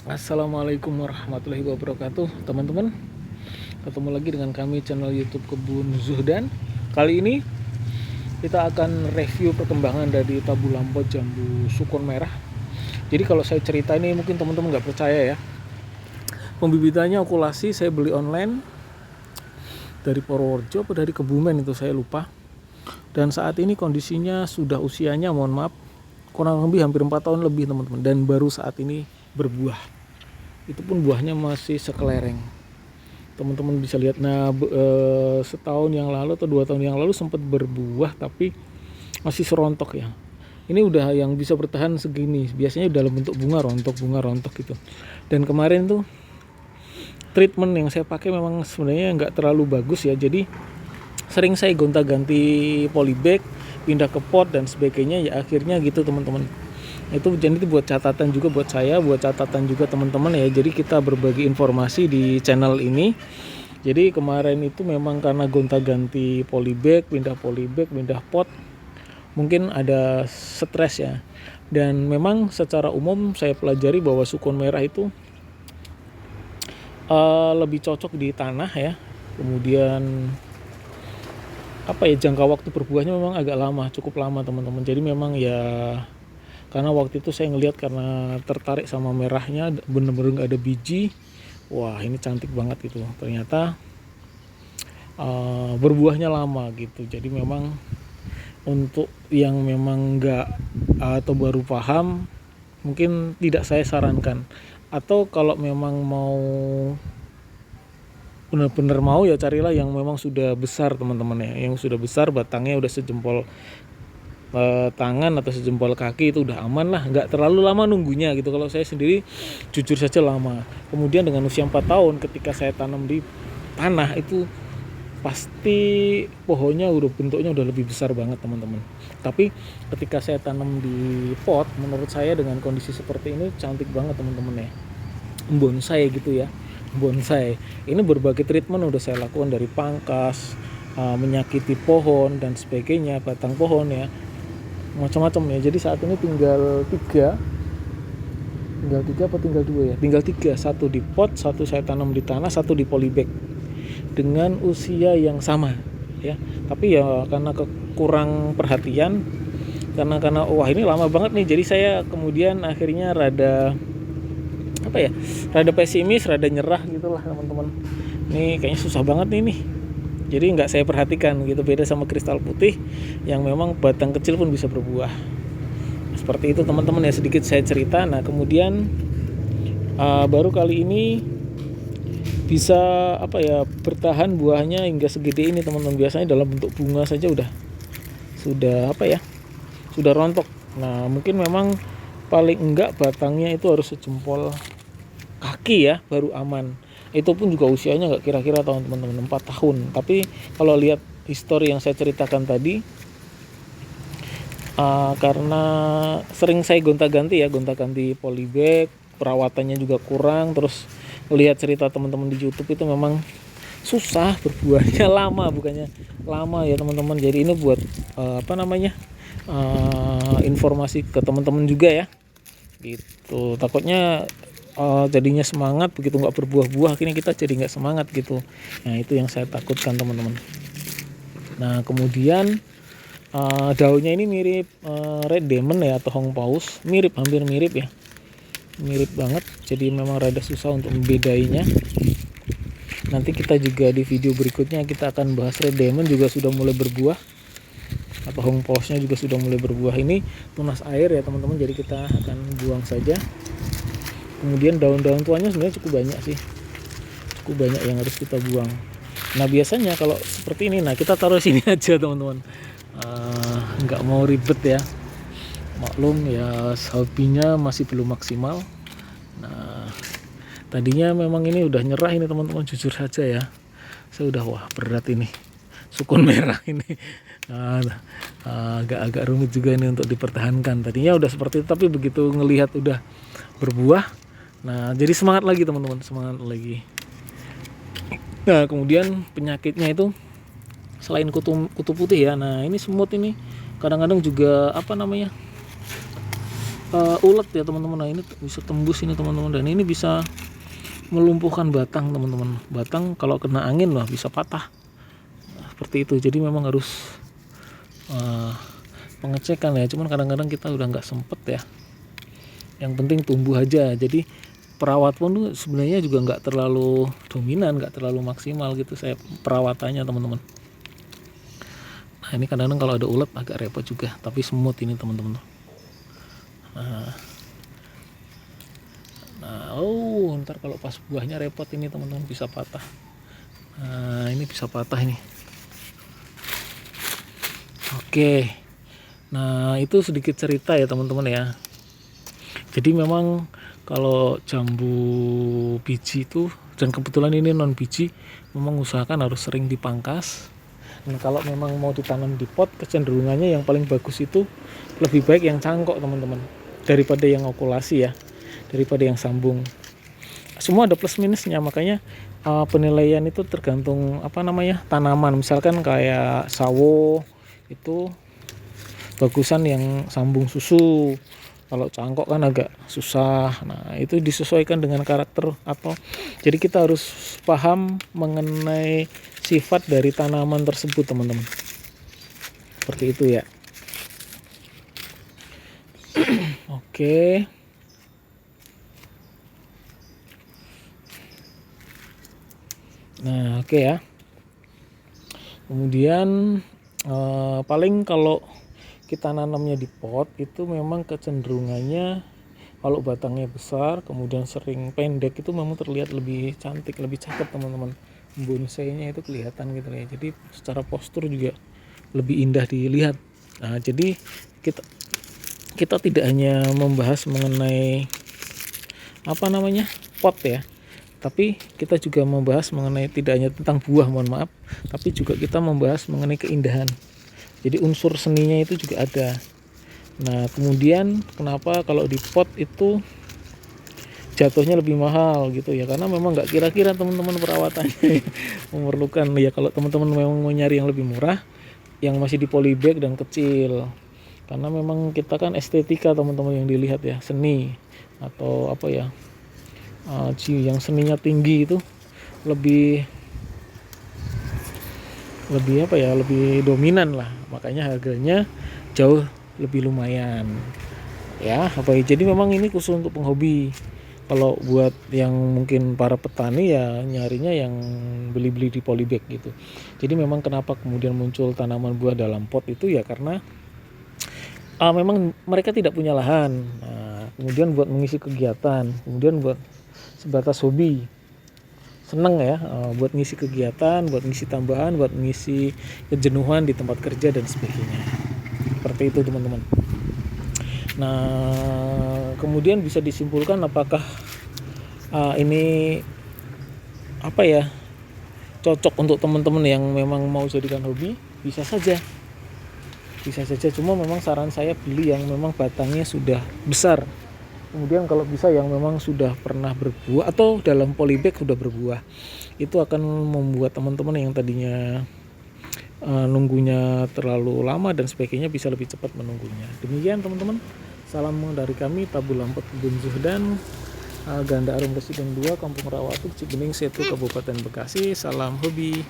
Assalamualaikum warahmatullahi wabarakatuh, teman-teman. Ketemu lagi dengan kami channel YouTube Kebun Zuhdan. Kali ini kita akan review perkembangan dari tabu lampot jambu sukun merah. Jadi kalau saya cerita ini mungkin teman-teman nggak percaya ya. Pembibitannya okulasi saya beli online dari Purworejo atau dari Kebumen, itu saya lupa. Dan saat ini kondisinya sudah usianya, mohon maaf, kurang lebih hampir 4 tahun lebih teman-teman, dan baru saat ini berbuah. Itu pun buahnya masih sekelereng, teman-teman bisa lihat. Nah, setahun yang lalu atau 2 tahun yang lalu sempat berbuah tapi masih serontok ya. Ini udah yang bisa bertahan segini, biasanya dalam bentuk bunga rontok gitu. Dan kemarin tuh treatment yang saya pakai memang sebenarnya nggak terlalu bagus ya, jadi sering saya gonta-ganti polybag, pindah ke pot dan sebagainya ya, akhirnya gitu teman-teman. Itu jadi itu buat catatan juga buat saya, buat catatan juga teman-teman ya. Jadi kita berbagi informasi di channel ini. Jadi kemarin itu memang karena gonta-ganti polybag, pindah pot, mungkin ada stres ya. Dan memang secara umum saya pelajari bahwa sukun merah itu lebih cocok di tanah ya. Kemudian jangka waktu berbuahnya memang agak lama, cukup lama teman-teman. Jadi memang ya, karena waktu itu saya ngelihat, karena tertarik sama merahnya, bener-bener gak ada biji. Wah, ini cantik banget gitu. Ternyata berbuahnya lama gitu. Jadi memang untuk yang memang gak atau baru paham, mungkin tidak saya sarankan. Atau kalau memang mau benar-benar mau ya, carilah yang memang sudah besar teman-teman ya. Yang sudah besar, batangnya udah sejempol tangan atau sejempol kaki, itu udah aman lah, nggak terlalu lama nunggunya gitu. Kalau saya sendiri jujur saja lama. Kemudian dengan usia 4 tahun ketika saya tanam di tanah, itu pasti pohonnya udah bentuknya udah lebih besar banget teman-teman. Tapi ketika saya tanam di pot, menurut saya dengan kondisi seperti ini cantik banget teman-teman ya. Bonsai gitu ya, bonsai ini berbagai treatment udah saya lakukan, dari pangkas, menyakiti pohon dan sebagainya, batang pohon ya, macam-macam ya. Jadi saat ini tinggal tiga apa tinggal 2 ya, tinggal 3, satu di pot, satu saya tanam di tanah, satu di polybag dengan usia yang sama ya. Tapi ya karena kurang perhatian, karena wah ini lama banget nih, jadi saya kemudian akhirnya rada pesimis, rada nyerah gitulah teman-teman. Ini kayaknya susah banget nih. Jadi nggak saya perhatikan gitu, beda sama kristal putih yang memang batang kecil pun bisa berbuah. Seperti itu teman-teman ya, sedikit saya cerita. Nah kemudian baru kali ini bisa bertahan buahnya hingga segede ini teman-teman. Biasanya dalam bentuk bunga saja sudah rontok. Nah mungkin memang paling enggak batangnya itu harus sejempol kaki ya, baru aman. Itu pun juga usianya nggak kira-kira tahun teman-teman, 4 tahun. Tapi kalau lihat histori yang saya ceritakan tadi, karena sering saya gonta-ganti polybag, perawatannya juga kurang, terus lihat cerita teman-teman di YouTube itu memang susah berbuahnya, bukannya lama ya teman-teman. Jadi ini buat informasi ke teman-teman juga ya gitu. Takutnya jadinya semangat, begitu nggak berbuah-buah kini kita jadi nggak semangat gitu. Nah itu yang saya takutkan teman-teman. Nah kemudian daunnya ini mirip red diamond ya, atau hong paus, hampir mirip ya, mirip banget. Jadi memang rada susah untuk membedainya. Nanti kita juga di video berikutnya kita akan bahas red diamond juga sudah mulai berbuah, atau hong pausnya juga sudah mulai berbuah. Ini tunas air ya teman-teman, jadi kita akan buang saja. Kemudian daun-daun tuanya sebenarnya cukup banyak yang harus kita buang. Nah biasanya kalau seperti ini, nah kita taruh sini aja teman-teman, nggak mau ribet ya, maklum ya, hobinya masih belum maksimal. Nah tadinya memang ini udah nyerah ini teman-teman, jujur saja ya, saya udah berat ini sukun merah ini. Agak rumit juga ini untuk dipertahankan. Tadinya udah seperti itu, tapi begitu ngelihat udah berbuah, nah jadi semangat lagi teman-teman, semangat lagi. Nah kemudian penyakitnya itu selain kutu putih ya, nah ini semut ini kadang-kadang juga ulet ya teman-teman. Nah ini bisa tembus ini teman-teman, dan ini bisa melumpuhkan batang teman-teman. Batang kalau kena angin lah bisa patah, nah, seperti itu. Jadi memang harus pengecekan ya, cuman kadang-kadang kita udah nggak sempet ya. Yang penting tumbuh aja. Jadi perawat pun tuh sebenarnya juga nggak terlalu dominan, nggak terlalu maksimal gitu saya perawatannya teman-teman. Nah ini kadang-kadang kalau ada ulet agak repot juga, tapi semut ini teman-teman. Nah, ntar kalau pas buahnya repot ini teman-teman, bisa patah. Nah ini bisa patah ini. Oke, nah itu sedikit cerita ya teman-teman ya. Jadi memang kalau jambu biji itu, dan kebetulan ini non biji, memang usahakan harus sering dipangkas. Nah kalau memang mau ditanam di pot, kecenderungannya yang paling bagus itu lebih baik yang cangkok teman-teman, daripada yang okulasi ya, daripada yang sambung. Semua ada plus minusnya, makanya penilaian itu tergantung tanaman. Misalkan kayak sawo itu bagusan yang sambung susu, kalau cangkok kan agak susah. Nah itu disesuaikan dengan karakter atau, jadi kita harus paham mengenai sifat dari tanaman tersebut teman-teman, seperti itu ya. Oke. Nah oke ya. Kemudian paling kalau kita nanamnya di pot itu memang kecenderungannya kalau batangnya besar kemudian sering pendek itu memang terlihat lebih cantik, lebih cakep teman-teman. Bonsainya itu kelihatan gitu ya. Jadi secara postur juga lebih indah dilihat. Nah jadi kita tidak hanya membahas mengenai pot ya, tapi kita juga membahas mengenai tidak hanya tentang buah, mohon maaf, tapi juga kita membahas mengenai keindahan. Jadi unsur seninya itu juga ada. Nah kemudian kenapa kalau di pot itu jatuhnya lebih mahal gitu ya, karena memang nggak kira-kira teman-teman perawatannya memerlukan ya. Kalau teman-teman memang mau nyari yang lebih murah, yang masih di polybag dan kecil, karena memang kita kan estetika teman-teman yang dilihat ya, seni atau yang seninya tinggi itu lebih lebih dominan lah, makanya harganya jauh lebih lumayan ya. Jadi memang ini khusus untuk penghobi. Kalau buat yang mungkin para petani ya nyarinya yang beli-beli di polybag gitu. Jadi memang kenapa kemudian muncul tanaman buah dalam pot itu ya karena memang mereka tidak punya lahan. Nah, kemudian buat mengisi kegiatan, kemudian buat sebatas hobi, seneng ya, buat ngisi kegiatan, buat ngisi tambahan, buat ngisi kejenuhan di tempat kerja dan sebagainya. Seperti itu teman-teman. Nah kemudian bisa disimpulkan apakah ini cocok untuk teman-teman yang memang mau jadikan hobi. Bisa saja, cuma memang saran saya beli yang memang batangnya sudah besar. Kemudian kalau bisa yang memang sudah pernah berbuah atau dalam polybag sudah berbuah. Itu akan membuat teman-teman yang tadinya nunggunya terlalu lama dan sebagainya bisa lebih cepat menunggunya. Demikian teman-teman, salam dari kami Tabu Lampot Kebun Zuhdan, Ganda Arum Residen 2, Kampung Rawatu, Cibening, Setu, Kabupaten Bekasi. Salam hobi.